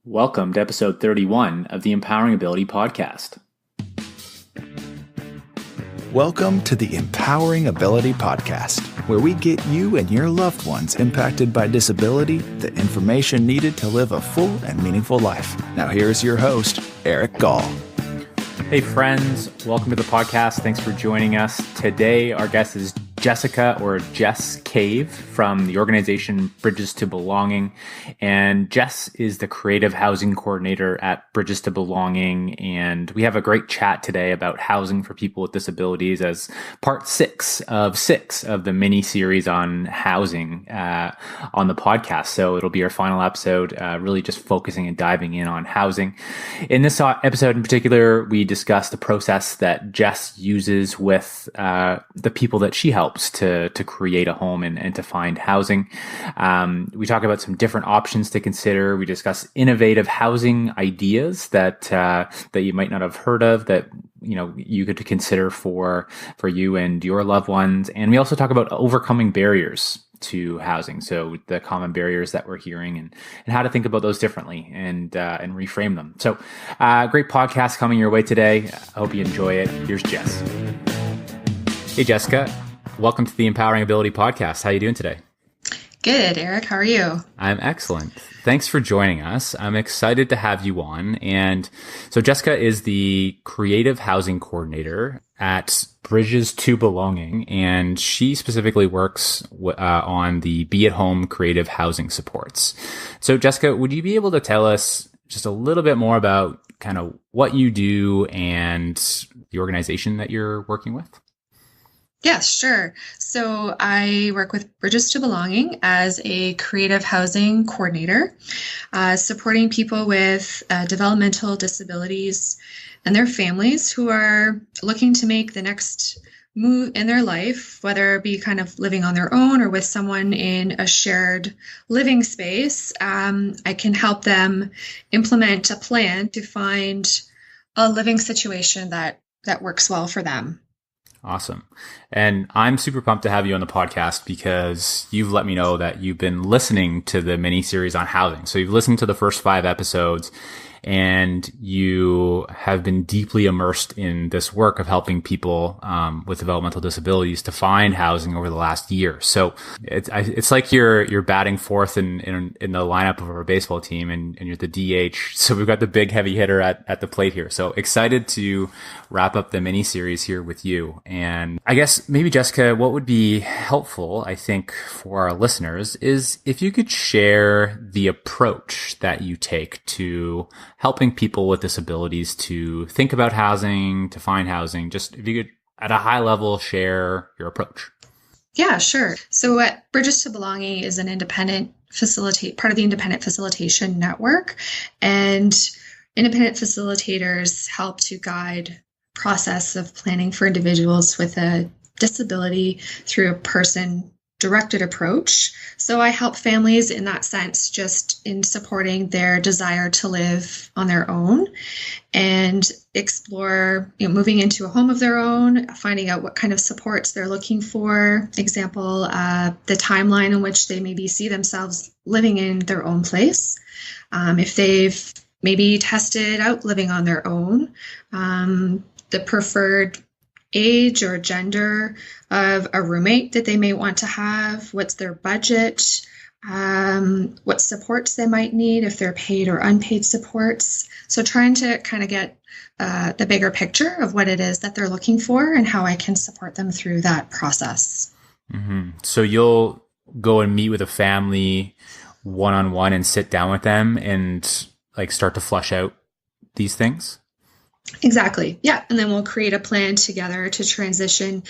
Welcome to episode 31 of the Empowering Ability podcast. Welcome to the Empowering Ability podcast, where we get you and your loved ones impacted by disability the information needed to live a full and meaningful life. Now here's your host, Eric Gall. Hey friends, welcome to the podcast. Thanks for joining us. Today our guest is Jessica, or Jess Cave, from the organization Bridges to Belonging. And Jess is the creative housing coordinator at Bridges to Belonging. And we have a great chat today about housing for people with disabilities as part six of the mini series on housing on the podcast. So it'll be our final episode, really just focusing and diving in on housing. In this episode in particular, we discuss the process that Jess uses with the people that she helps to create a home and to find housing. We talk about some different options to consider. We discuss innovative housing ideas that you might not have heard of that you could consider for you and your loved ones. And we also talk about overcoming barriers to housing. So the common barriers that we're hearing and how to think about those differently and reframe them. So great podcast coming your way today. I hope you enjoy it. Here's Jess. Hey, Jessica. Welcome to the Empowering Ability podcast. How are you doing today? Good, Eric. How are you? I'm excellent. Thanks for joining us. I'm excited to have you on. And so Jessica is the creative housing coordinator at Bridges to Belonging, and she specifically works on the Be at Home creative housing supports. So Jessica, would you be able to tell us just a little bit more about kind of what you do and the organization that you're working with? Yes, sure. So I work with Bridges to Belonging as a creative housing coordinator, supporting people with developmental disabilities and their families who are looking to make the next move in their life, whether it be kind of living on their own or with someone in a shared living space. I can help them implement a plan to find a living situation that works well for them. Awesome. And I'm super pumped to have you on the podcast because you've let me know that you've been listening to the mini series on housing. So you've listened to the first 5 episodes and you have been deeply immersed in this work of helping people with developmental disabilities to find housing over the last year. So it's like you're batting fourth in the lineup of our baseball team, and you're the DH. So we've got the big heavy hitter at the plate here. So excited to wrap up the mini series here with you. And I guess maybe, Jessica, what would be helpful, I think, for our listeners is if you could share the approach that you take to helping people with disabilities to think about housing, to find housing. Just if you could, at a high level, share your approach. Yeah, sure. So at Bridges to Belonging is an part of the independent facilitation network, and independent facilitators help to guide process of planning for individuals with a disability through a person-directed approach. So I help families in that sense, just in supporting their desire to live on their own and explore, moving into a home of their own, finding out what kind of supports they're looking for. Example, the timeline in which they maybe see themselves living in their own place. If they've maybe tested out living on their own, the preferred age or gender of a roommate that they may want to have, what's their budget, what supports they might need, if they're paid or unpaid supports. So trying to kind of get the bigger picture of what it is that they're looking for and how I can support them through that process. Mm-hmm. So you'll go and meet with a family one-on-one and sit down with them and start to flesh out these things? Exactly. Yeah. And then we'll create a plan together to transition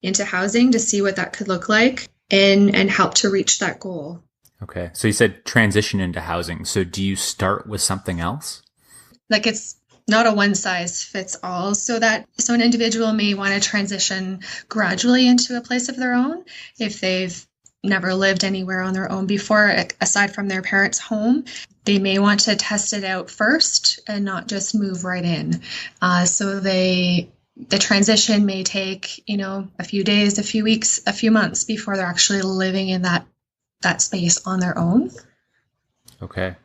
into housing to see what that could look like and help to reach that goal. Okay. So you said transition into housing. So do you start with something else? It's not a one size fits all. So an individual may want to transition gradually into a place of their own if they've never lived anywhere on their own before, aside from their parents' home. They may want to test it out first and not just move right in. So the transition may take, a few days, a few weeks, a few months before they're actually living in that space on their own. Okay.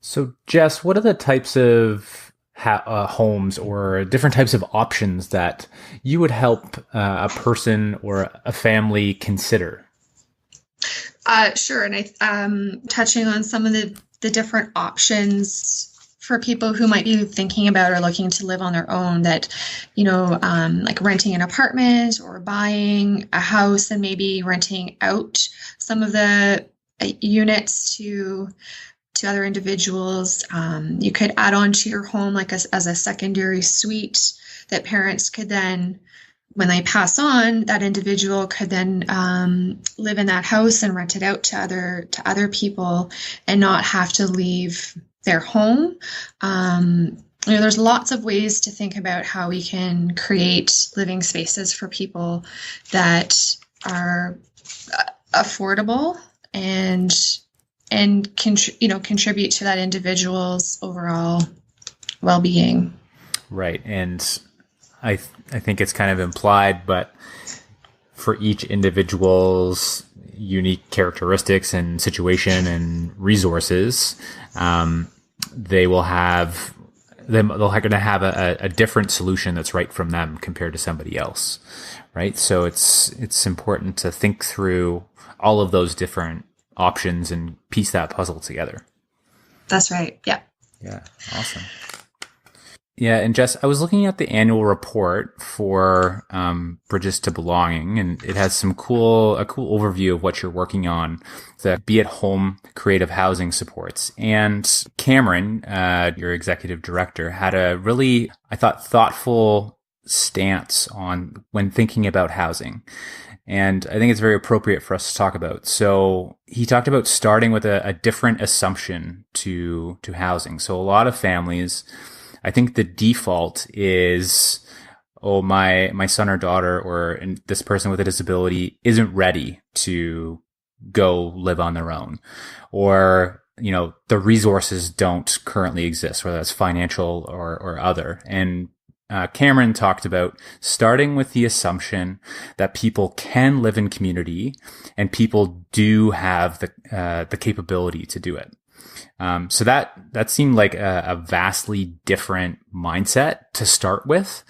So, Jess, what are the types of homes or different types of options that you would help a person or a family consider? Sure. And touching on some of the different options for people who might be thinking about or looking to live on their own, that, like renting an apartment or buying a house and maybe renting out some of the units to other individuals. You could add on to your home like as a secondary suite that parents could then, when they pass on, that individual could then live in that house and rent it out to other people and not have to leave their home. There's lots of ways to think about how we can create living spaces for people that are affordable and contribute to that individual's overall well-being. Right. And I think it's kind of implied, but for each individual's unique characteristics and situation and resources, they're going to have a different solution that's right from them compared to somebody else, right? So it's important to think through all of those different options and piece that puzzle together. That's right. Yeah. Yeah. Awesome. Yeah. And Jess, I was looking at the annual report for Bridges to Belonging, and it has a cool overview of what you're working on, the Be at Home creative housing supports. And Cameron, your executive director, had a really, I thought, thoughtful stance on when thinking about housing. And I think it's very appropriate for us to talk about. So he talked about starting with a different assumption to housing. So a lot of families, I think the default is, oh, my son or daughter or this person with a disability isn't ready to go live on their own, or, the resources don't currently exist, whether that's financial or other. And Cameron talked about starting with the assumption that people can live in community and people do have the capability to do it. So that seemed like a vastly different mindset to start with,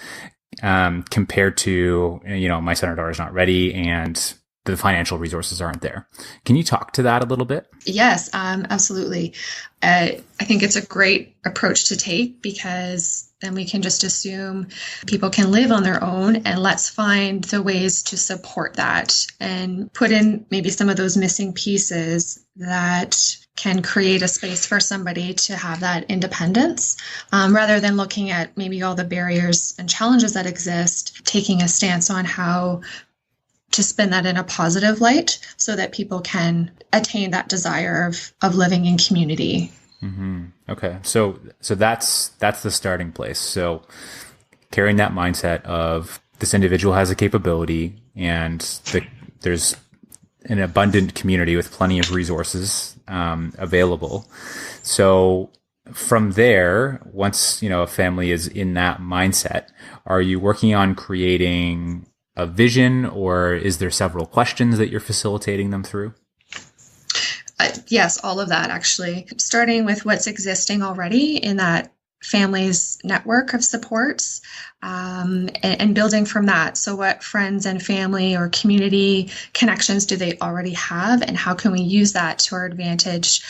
compared to, my son or daughter is not ready and the financial resources aren't there. Can you talk to that a little bit? Yes, absolutely. I think it's a great approach to take, because then we can just assume people can live on their own, and let's find the ways to support that and put in maybe some of those missing pieces that can create a space for somebody to have that independence, rather than looking at maybe all the barriers and challenges that exist, taking a stance on how to spin that in a positive light so that people can attain that desire of living in community. Mm-hmm. Okay. So that's the starting place. So carrying that mindset of this individual has a capability and there's an abundant community with plenty of resources available. So from there, once, a family is in that mindset, are you working on creating a vision, or is there several questions that you're facilitating them through? Yes, all of that, actually. Starting with what's existing already in that family's network of supports, and building from that. So what friends and family or community connections do they already have, and how can we use that to our advantage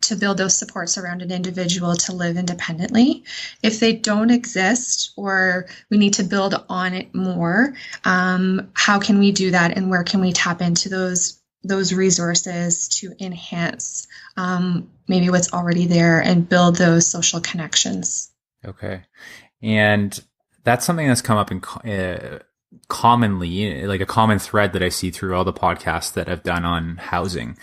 to build those supports around an individual to live independently? If they don't exist, or we need to build on it more, how can we do that, and where can we tap into those resources to enhance maybe what's already there and build those social connections? Okay. And that's something that's come up in commonly, like a common thread that I see through all the podcasts that I've done on housing,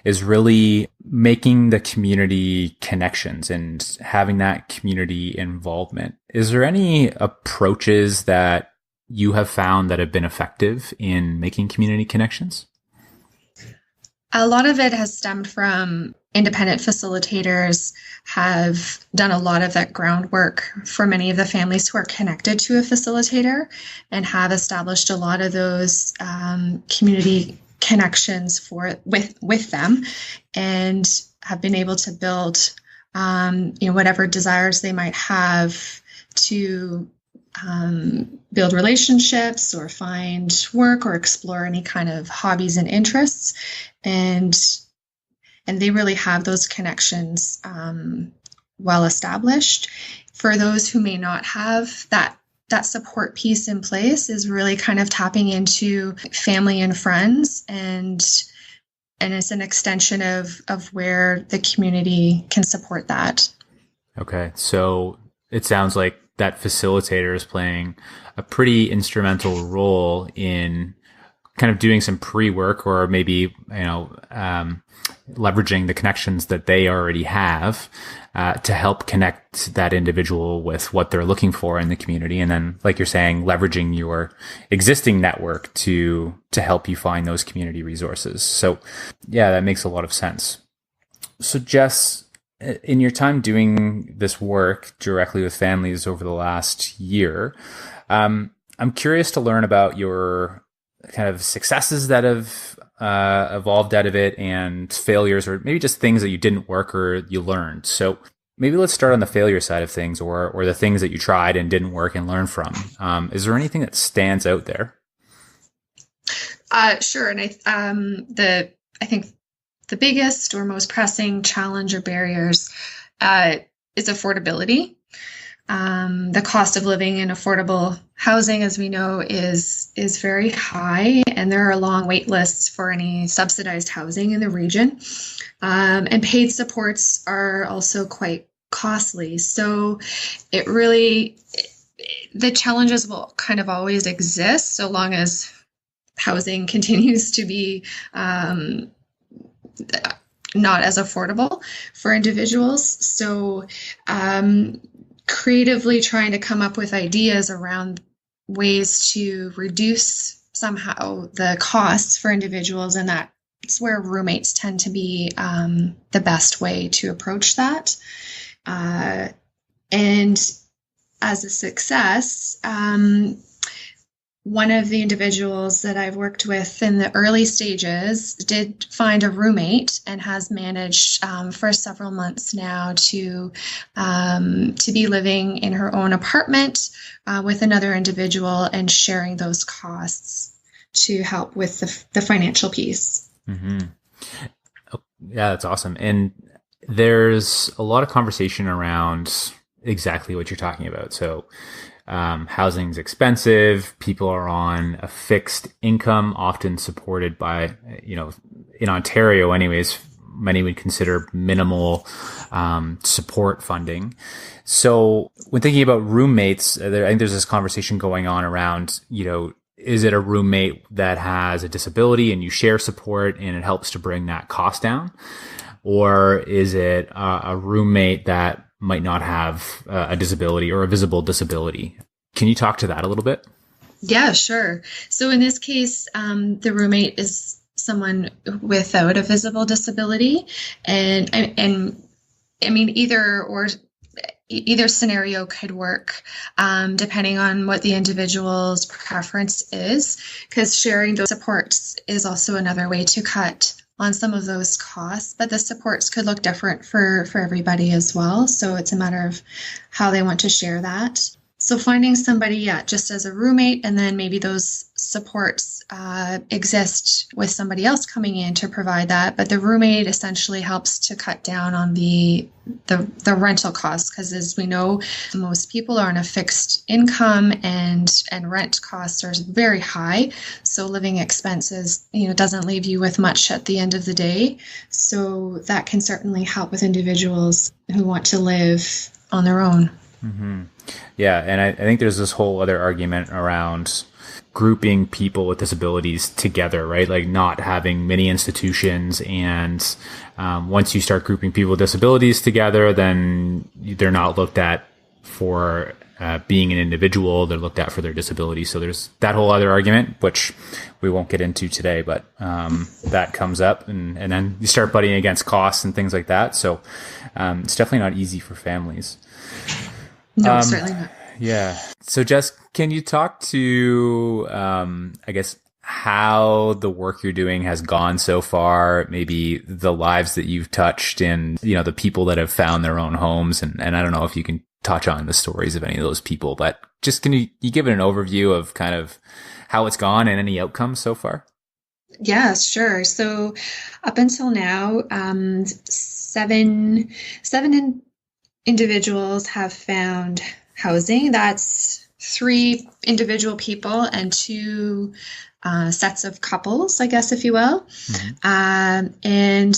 is really making the community connections and having that community involvement. Is there any approaches that you have found that have been effective in making community connections? A lot of it has stemmed from independent facilitators have done a lot of that groundwork for many of the families who are connected to a facilitator, and have established a lot of those community connections with them, and have been able to build whatever desires they might have to build relationships or find work or explore any kind of hobbies and interests. And they really have those connections well established. For those who may not have that support piece in place, is really kind of tapping into family and friends, and it's an extension of where the community can support that. Okay, so it sounds like that facilitator is playing a pretty instrumental role in kind of doing some pre-work, or maybe, leveraging the connections that they already have to help connect that individual with what they're looking for in the community. And then, like you're saying, leveraging your existing network to help you find those community resources. So yeah, that makes a lot of sense. So Jess, in your time doing this work directly with families over the last year, I'm curious to learn about your kind of successes that have evolved out of it, and failures, or maybe just things that you didn't work or you learned. So maybe let's start on the failure side of things, or the things that you tried and didn't work and learn from. Is there anything that stands out there? Sure. And I think the biggest or most pressing challenge or barriers is affordability. The cost of living in affordable housing, as we know, is very high, and there are long wait lists for any subsidized housing in the region. And paid supports are also quite costly. So the challenges will kind of always exist so long as housing continues to be not as affordable for individuals. So creatively trying to come up with ideas around ways to reduce somehow the costs for individuals, and that's where roommates tend to be the best way to approach that. And as a success, one of the individuals that I've worked with in the early stages did find a roommate, and has managed for several months now to be living in her own apartment with another individual, and sharing those costs to help with the financial piece. Mm-hmm. Yeah, that's awesome. And there's a lot of conversation around exactly what you're talking about. So housing's expensive. People are on a fixed income, often supported by, in Ontario anyways, many would consider minimal support funding. So when thinking about roommates, I think there's this conversation going on around, is it a roommate that has a disability and you share support and it helps to bring that cost down? Or is it a roommate that might not have a disability or a visible disability? Can you talk to that a little bit? Yeah, sure. So in this case, the roommate is someone without a visible disability, and I mean either scenario could work, depending on what the individual's preference is, because sharing those supports is also another way to cut on some of those costs, but the supports could look different for everybody as well. So it's a matter of how they want to share that. So finding somebody, just as a roommate, and then maybe those supports exist with somebody else coming in to provide that. But the roommate essentially helps to cut down on the rental costs, because as we know, most people are on a fixed income, and rent costs are very high. So living expenses, doesn't leave you with much at the end of the day. So that can certainly help with individuals who want to live on their own. Mm-hmm. Yeah, and I think there's this whole other argument around grouping people with disabilities together, right? Like not having many institutions, and once you start grouping people with disabilities together, then they're not looked at for being an individual, they're looked at for their disability. So there's that whole other argument, which we won't get into today, but that comes up, and then you start butting against costs and things like that. So it's definitely not easy for families. No, certainly not. Yeah. So Jess, can you talk to, I guess, how the work you're doing has gone so far, maybe the lives that you've touched and, the people that have found their own homes. And I don't know if you can touch on the stories of any of those people, but just can you give it an overview of kind of how it's gone and any outcomes so far? Yeah, sure. So up until now, seven individuals have found housing. That's 3 individual people and 2 sets of couples, I guess, if you will. Mm-hmm. And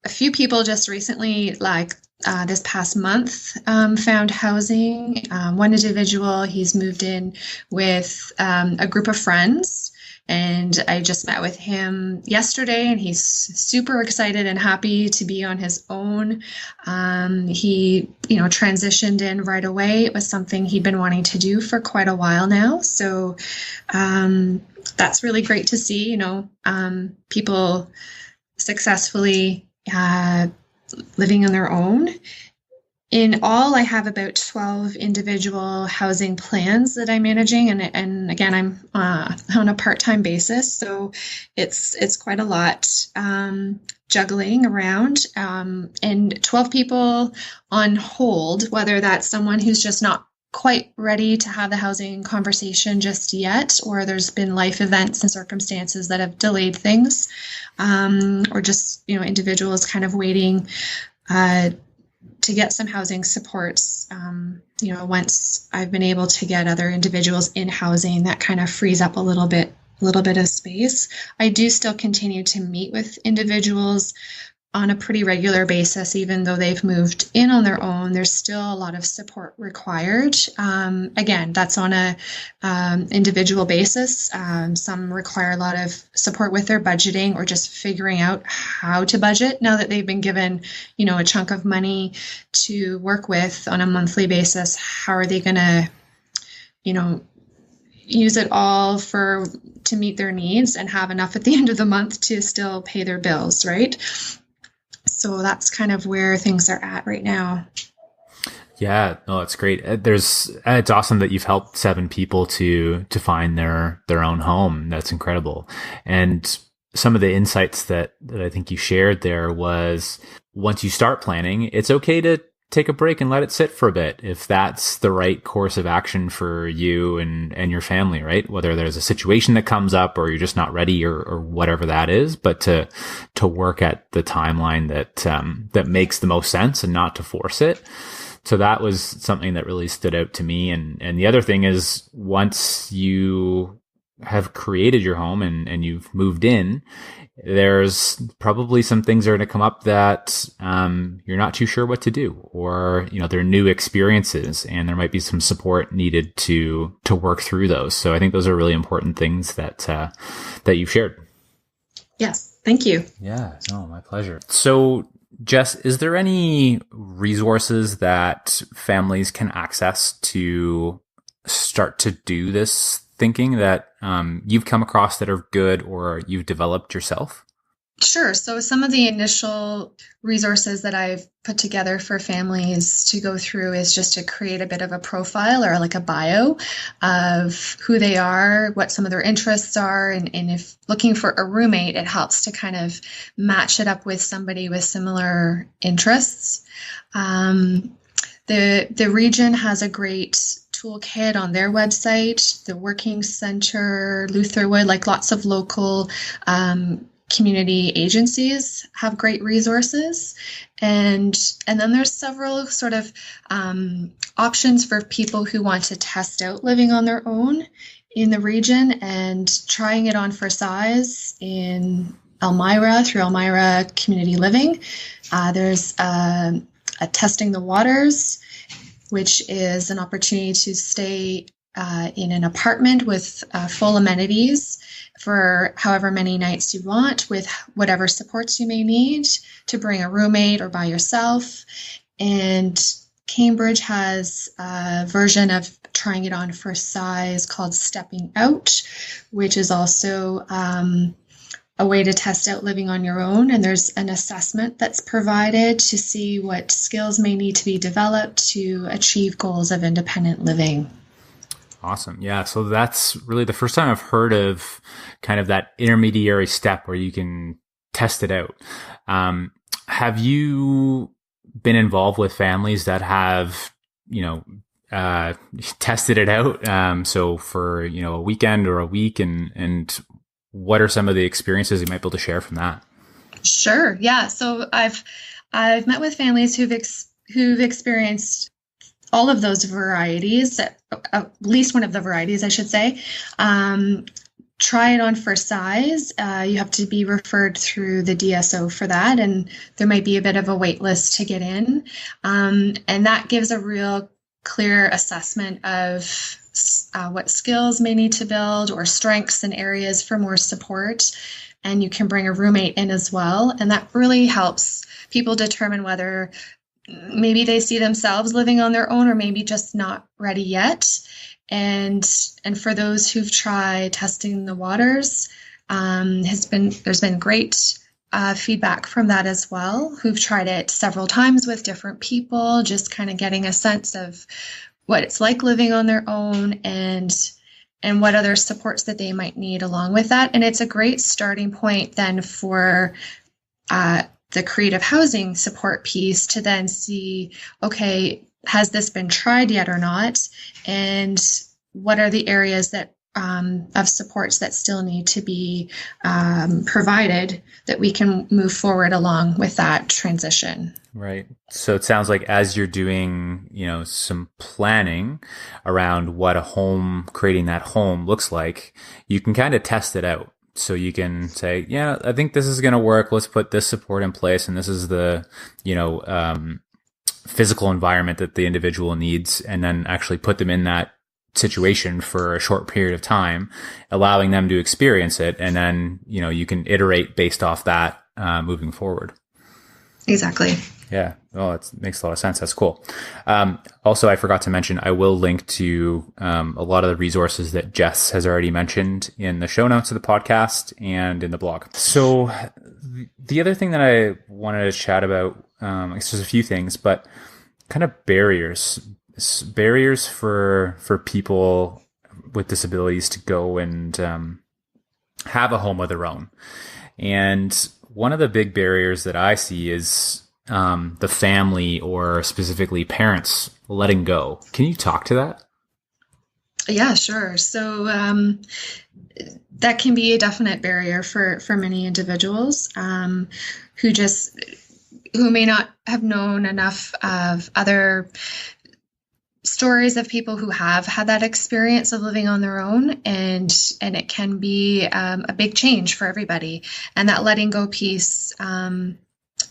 a few people just recently, this past month, found housing. One individual, he's moved in with a group of friends. And I just met with him yesterday, and he's super excited and happy to be on his own. He, transitioned in right away. It was something he'd been wanting to do for quite a while now. So that's really great to see, people successfully living on their own. In all, I have about 12 individual housing plans that I'm managing, and again, I'm on a part-time basis, so it's quite a lot juggling around, and 12 people on hold, whether that's someone who's just not quite ready to have the housing conversation just yet, or there's been life events and circumstances that have delayed things, or just individuals kind of waiting to get some housing supports. Once I've been able to get other individuals in housing, that kind of frees up a little bit of space. I do still continue to meet with individuals on a pretty regular basis, even though they've moved in on their own. There's still a lot of support required. Again, that's on a individual basis. Some require a lot of support with their budgeting or just figuring out how to budget now that they've been given, a chunk of money to work with on a monthly basis. How are they going to, use it all to meet their needs and have enough at the end of the month to still pay their bills, right? So that's kind of where things are at right now. Yeah, no, that's great. It's awesome that you've helped 7 people to find their own home. That's incredible. And some of the insights that I think you shared there was, once you start planning, it's okay to take a break and let it sit for a bit if that's the right course of action for you and your family, right? Whether there's a situation that comes up or you're just not ready or whatever that is, but to work at the timeline that makes the most sense and not to force it. So that was something that really stood out to me. And the other thing is, once you have created your home and you've moved in, there's probably some things that are going to come up that you're not too sure what to do, or they're new experiences, and there might be some support needed to work through those. So I think those are really important things that you've shared. Yes, thank you. Yeah, no, my pleasure. So Jess, is there any resources that families can access to start to do this thinking that you've come across that are good or you've developed yourself? Sure. So some of the initial resources that I've put together for families to go through is just to create a bit of a profile or like a bio of who they are, what some of their interests are, and if looking for a roommate, it helps to kind of match it up with somebody with similar interests. The region has a great toolkit on their website, the Working Center, Lutherwood, like lots of local community agencies have great resources. And then there's several sort of options for people who want to test out living on their own in the region and trying it on for size in Elmira through Elmira Community Living. There's a Testing the Waters, which is an opportunity to stay in an apartment with full amenities for however many nights you want, with whatever supports you may need to bring a roommate or by yourself. And Cambridge has a version of trying it on for size called Stepping Out, which is also a way to test out living on your own. And there's an assessment that's provided to see what skills may need to be developed to achieve goals of independent living. Awesome. Yeah. So that's really the first time I've heard of kind of that intermediary step where you can test it out. Have you been involved with families that have, tested it out? So for, a weekend or a week, and what are some of the experiences you might be able to share from that? Sure. Yeah. So I've met with families who've experienced all of those varieties, at least one of the varieties, I should say. Try it on for size. You have to be referred through the DSO for that, and there might be a bit of a wait list to get in. And that gives a real clear assessment of what skills may need to build or strengths and areas for more support. And you can bring a roommate in as well. And that really helps people determine whether maybe they see themselves living on their own or maybe just not ready yet. And for those who've tried testing the waters, there's been great feedback from that as well, who've tried it several times with different people, just kind of getting a sense of what it's like living on their own and what other supports that they might need along with that. And it's a great starting point then for the creative housing support piece to then see, okay, has this been tried yet or not? And what are the areas that of supports that still need to be provided that we can move forward along with that transition? Right. So it sounds like as you're doing, some planning around what creating that home looks like, you can kind of test it out. So you can say, yeah, I think this is going to work. Let's put this support in place. And this is the, physical environment that the individual needs, and then actually put them in that situation for a short period of time, allowing them to experience it. And then, you can iterate based off that moving forward. Exactly. Yeah. Oh, it makes a lot of sense. That's cool. Also, I forgot to mention, I will link to a lot of the resources that Jess has already mentioned in the show notes of the podcast and in the blog. So the other thing that I wanted to chat about, I guess there's a few things, but kind of barriers for people with disabilities to go and have a home of their own. And one of the big barriers that I see is the family, or specifically parents, letting go. Can you talk to that? Yeah, sure. So that can be a definite barrier for many individuals who may not have known enough of other stories of people who have had that experience of living on their own, and it can be a big change for everybody. And that letting go piece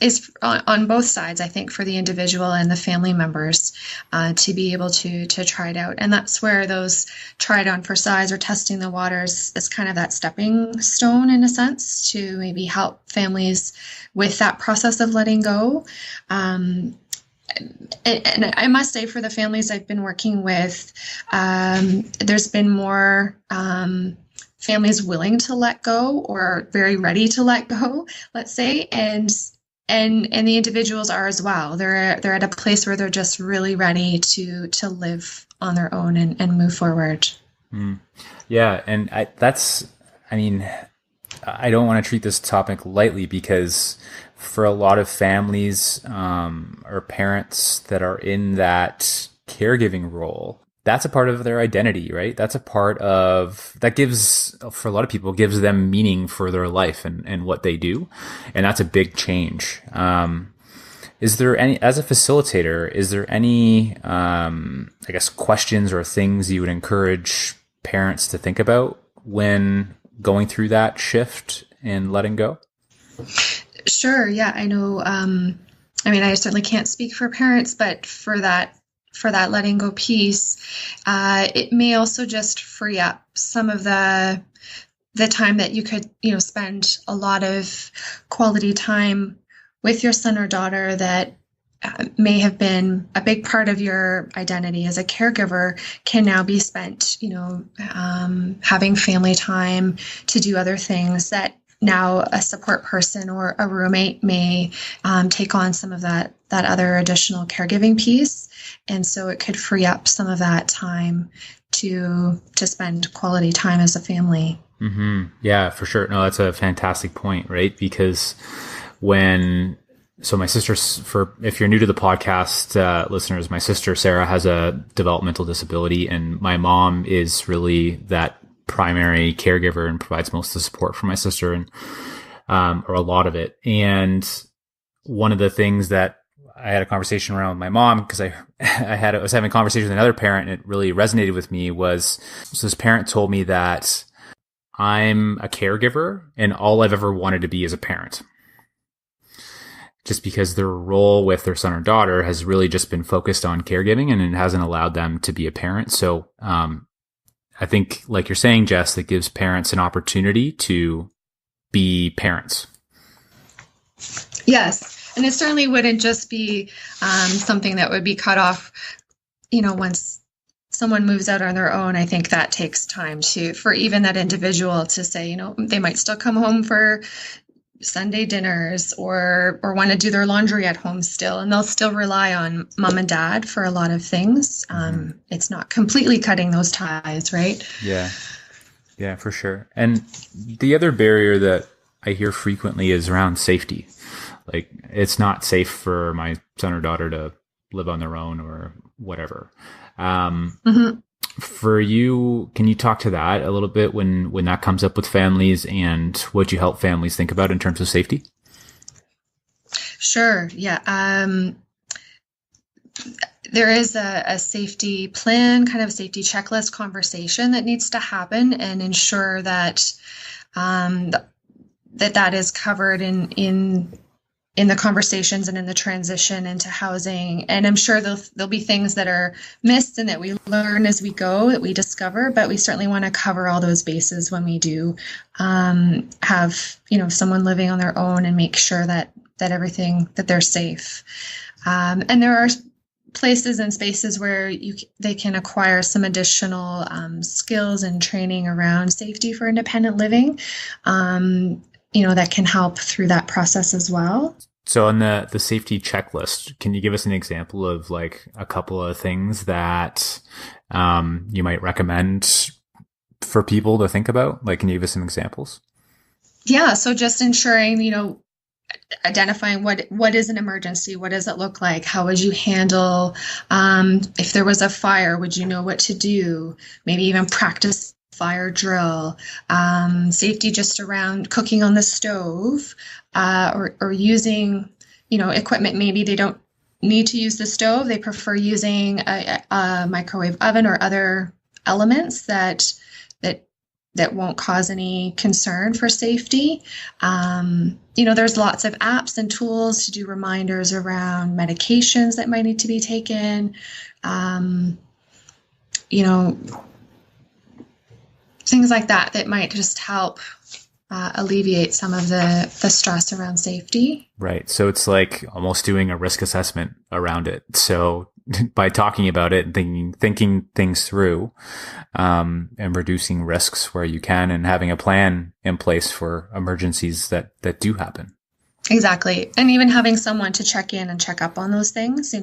is on both sides, I think, for the individual and the family members to be able to try it out. And that's where those try it on for size or testing the waters is kind of that stepping stone, in a sense, to maybe help families with that process of letting go. And I must say, for the families I've been working with, there's been more families willing to let go, or very ready to let go, let's say, and the individuals are as well. They're at a place where they're just really ready to live on their own and move forward. Yeah, and I don't want to treat this topic lightly, because for a lot of families or parents that are in that caregiving role, that's a part of their identity, right? That's a part of that for a lot of people, gives them meaning for their life and what they do. And that's a big change. As a facilitator, is there any, questions or things you would encourage parents to think about when going through that shift and letting go? Sure. Yeah, I know. I certainly can't speak for parents, but for that letting go piece, it may also just free up some of the time that you could, spend a lot of quality time with your son or daughter that may have been a big part of your identity as a caregiver, can now be spent, having family time to do other things that now a support person or a roommate may take on some of that that other additional caregiving piece. And so it could free up some of that time to spend quality time as a family. Mm-hmm. Yeah, for sure. No, that's a fantastic point, right? Because so my sister, if you're new to the podcast, listeners, my sister Sarah has a developmental disability, and my mom is really that primary caregiver and provides most of the support for my sister, and or a lot of it. And one of the things that I had a conversation around with my mom, because I was having a conversation with another parent, and it really resonated with me, was so this parent told me that I'm a caregiver and all I've ever wanted to be is a parent. Just because their role with their son or daughter has really just been focused on caregiving, and it hasn't allowed them to be a parent. So I think, like you're saying, Jess, it gives parents an opportunity to be parents. Yes. And it certainly wouldn't just be something that would be cut off, once someone moves out on their own. I think that takes time for even that individual to say, they might still come home for Sunday dinners or want to do their laundry at home still, and they'll still rely on mom and dad for a lot of things. It's not completely cutting those ties, right? Yeah, for sure. And the other barrier that I hear frequently is around safety. Like, it's not safe for my son or daughter to live on their own or whatever. For you, can you talk to that a little bit when that comes up with families, and what you help families think about in terms of safety? Sure. Yeah. There is a safety plan, kind of safety checklist conversation that needs to happen, and ensure that that is covered in the conversations and in the transition into housing. And I'm sure there'll be things that are missed and that we learn as we go, that we discover, but we certainly want to cover all those bases when we do have, someone living on their own, and make sure that everything, that they're safe. And there are places and spaces where they can acquire some additional skills and training around safety for independent living. That can help through that process as well. So on the safety checklist, can you give us an example of like a couple of things that you might recommend for people to think about? Like, can you give us some examples? Yeah. So just ensuring, identifying what is an emergency, what does it look like, how would you handle if there was a fire, would you know what to do? Maybe even practice fire drill, safety just around cooking on the stove, or using, equipment. Maybe they don't need to use the stove. They prefer using a microwave oven or other elements that won't cause any concern for safety. There's lots of apps and tools to do reminders around medications that might need to be taken. Things like that might just help alleviate some of the stress around safety. Right. So it's like almost doing a risk assessment around it. So by talking about it and thinking things through, and reducing risks where you can, and having a plan in place for emergencies that do happen. Exactly. And even having someone to check in and check up on those things,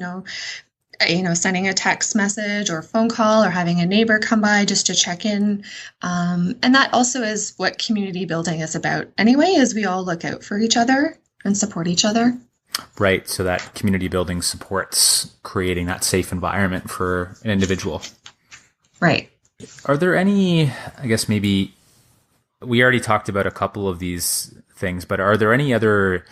sending a text message or phone call, or having a neighbor come by just to check in. And that also is what community building is about anyway, is we all look out for each other and support each other. Right. So that community building supports creating that safe environment for an individual. Right. Are there any, I guess maybe we already talked about a couple of these things, but are there any other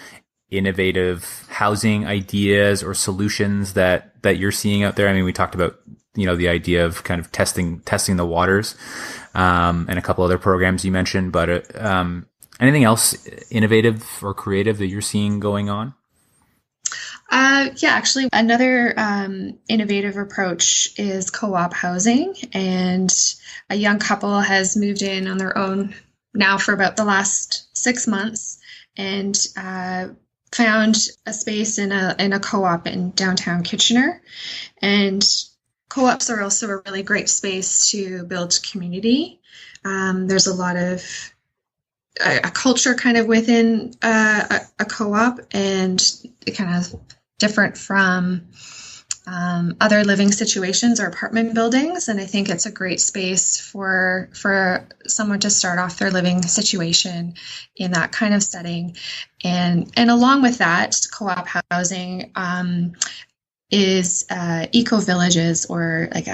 innovative housing ideas or solutions that you're seeing out there? I mean, we talked about, the idea of kind of testing the waters, and a couple other programs you mentioned, but anything else innovative or creative that you're seeing going on? Yeah, actually, another innovative approach is co-op housing, and a young couple has moved in on their own now for about the last 6 months, and found a space in a co-op in downtown Kitchener. And co-ops are also a really great space to build community. There's a lot of a culture kind of within a co-op, and it kind of different from other living situations or apartment buildings. And I think it's a great space for someone to start off their living situation in that kind of setting. And along with that, co-op housing is eco-villages, or like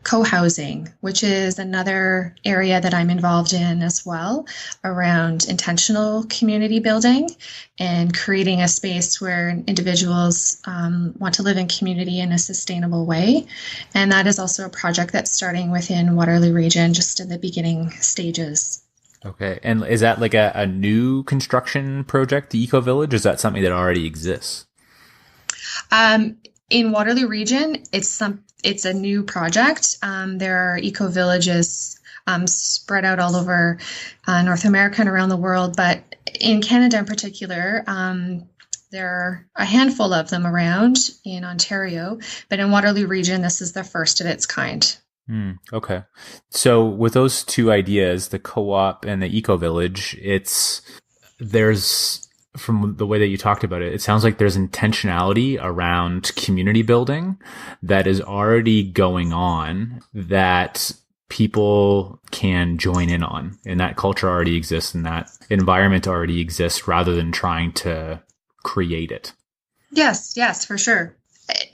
co-housing, which is another area that I'm involved in as well, around intentional community building and creating a space where individuals want to live in community in a sustainable way. And that is also a project that's starting within Waterloo Region, just in the beginning stages. Okay. And is that like a new construction project, the Eco Village? Is that something that already exists? In Waterloo Region, it's a new project. There are eco villages spread out all over North America and around the world, but in Canada in particular, there are a handful of them around in Ontario. But in Waterloo Region, this is the first of its kind. Okay. So with those two ideas, the co-op and the eco village, there's, from the way that you talked about it, it sounds like there's intentionality around community building that is already going on that people can join in on. And that culture already exists and that environment already exists, rather than trying to create it. Yes, for sure.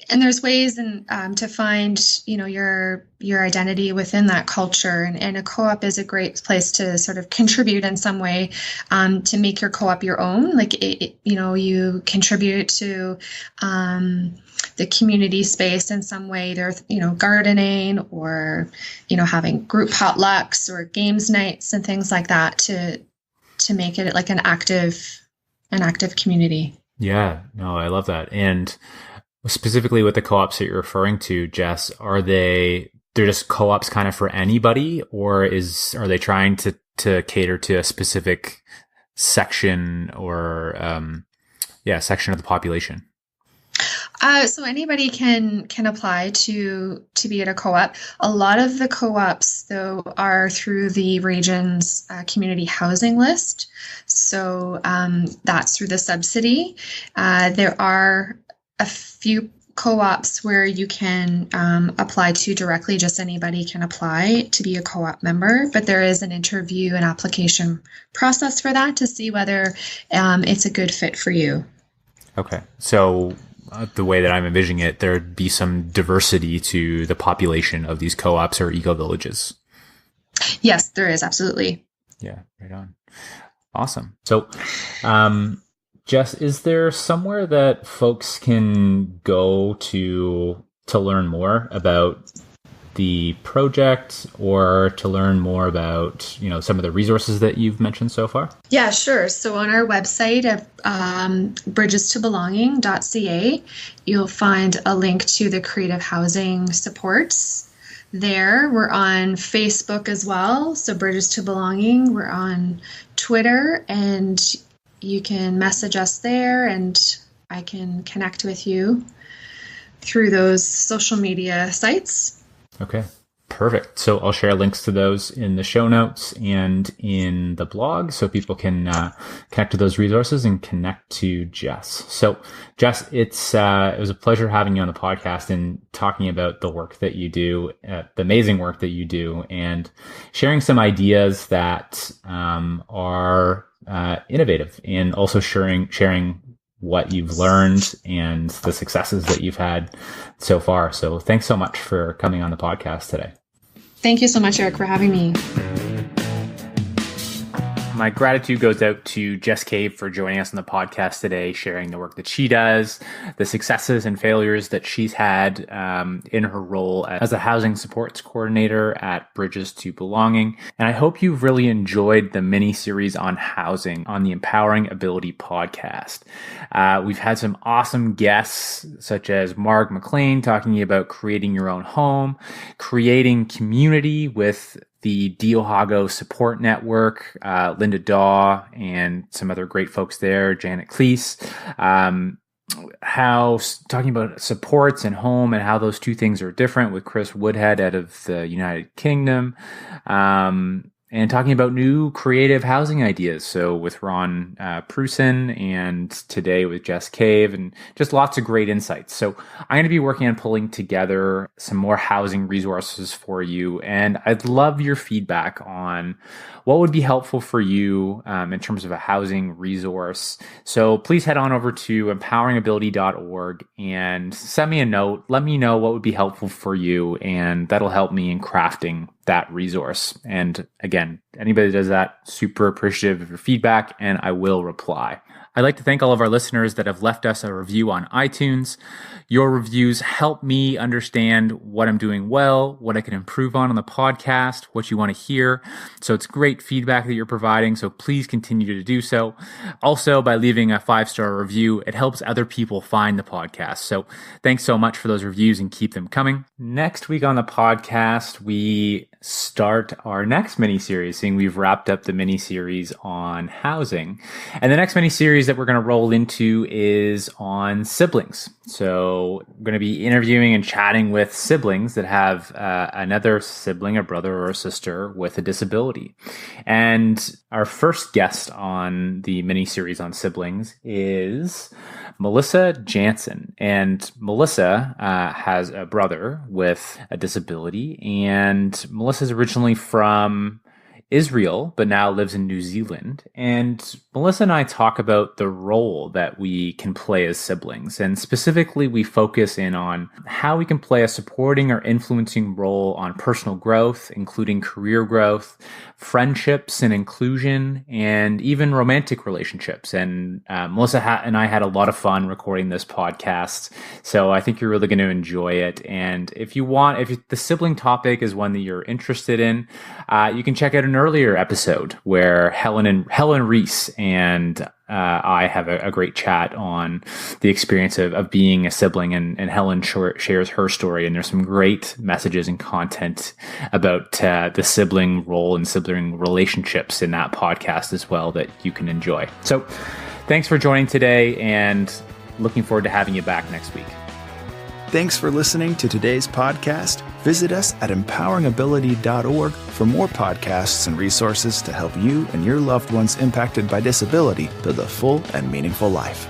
And there's ways to find, your identity within that culture. And a co-op is a great place to sort of contribute in some way, to make your co-op your own. Like, you contribute to the community space in some way. There's, gardening, or, having group potlucks or games nights and things like that to make it like an active community. Yeah, no, I love that. And specifically with the co-ops that you're referring to, Jess, they're just co-ops kind of for anybody, or are they trying to cater to a specific section or section of the population? So anybody can apply to be at a co-op. A lot of the co-ops, though, are through the region's community housing list. So that's through the subsidy. There are a few co-ops where you can apply to directly. Just anybody can apply to be a co-op member, but there is an interview and application process for that to see whether it's a good fit for you. Okay. So the way that I'm envisioning it, there'd be some diversity to the population of these co-ops or eco-villages. Yes, there is. Absolutely. Yeah, right on. Awesome. So, Jess, is there somewhere that folks can go to learn more about the project, or to learn more about, some of the resources that you've mentioned so far? Yeah, sure. So on our website at bridgestobelonging.ca, you'll find a link to the creative housing supports there. We're on Facebook as well. So Bridges to Belonging. We're on Twitter, and you can message us there, and I can connect with you through those social media sites. Okay, perfect. So I'll share links to those in the show notes and in the blog, so people can connect to those resources and connect to Jess. So Jess, it was a pleasure having you on the podcast and talking about the work that you do, the amazing work that you do, and sharing some ideas that are innovative, and also sharing what you've learned and the successes that you've had so far. So thanks so much for coming on the podcast today. Thank you so much, Eric, for having me. My gratitude goes out to Jess Cave for joining us on the podcast today, sharing the work that she does, the successes and failures that she's had in her role as a housing supports coordinator at Bridges to Belonging. And I hope you've really enjoyed the mini-series on housing on the Empowering Ability podcast. We've had some awesome guests, such as Marg McLean, talking about creating your own home, creating community with the Dearlove support network, Linda Daw, and some other great folks there, Janet Cleese, talking about supports and home and how those two things are different, with Chris Woodhead out of the United Kingdom, and and talking about new creative housing ideas. So with Ron Prusen, and today with Jess Cave, and just lots of great insights. So I'm going to be working on pulling together some more housing resources for you. And I'd love your feedback on what would be helpful for you in terms of a housing resource. So please head on over to empoweringability.org and send me a note. Let me know what would be helpful for you, and that'll help me in crafting that resource. And again, anybody that does that, super appreciative of your feedback, and I will reply. I'd like to thank all of our listeners that have left us a review on iTunes. Your reviews help me understand what I'm doing well, what I can improve on the podcast, what you want to hear. So it's great feedback that you're providing. So please continue to do so. Also, by leaving a 5-star review, it helps other people find the podcast. So thanks so much for those reviews, and keep them coming. Next week on the podcast, we start our next mini-series, seeing we've wrapped up the mini-series on housing. And the next mini-series that we're going to roll into is on siblings. So we're going to be interviewing and chatting with siblings that have another sibling, a brother or a sister with a disability. And our first guest on the mini-series on siblings is Melissa Jansen. And Melissa has a brother with a disability, and Melissa's originally from Israel, but now lives in New Zealand. And Melissa and I talk about the role that we can play as siblings. And specifically, we focus in on how we can play a supporting or influencing role on personal growth, including career growth, friendships and inclusion, and even romantic relationships. And Melissa and I had a lot of fun recording this podcast. So I think you're really going to enjoy it. And if the sibling topic is one that you're interested in, you can check out an earlier episode where Helen Reese and I have a great chat on the experience of being a sibling, and Helen shares her story, and there's some great messages and content about the sibling role and sibling relationships in that podcast as well that you can enjoy. So thanks for joining today, and looking forward to having you back next week. Thanks for listening to today's podcast. Visit us at empoweringability.org for more podcasts and resources to help you and your loved ones impacted by disability live a full and meaningful life.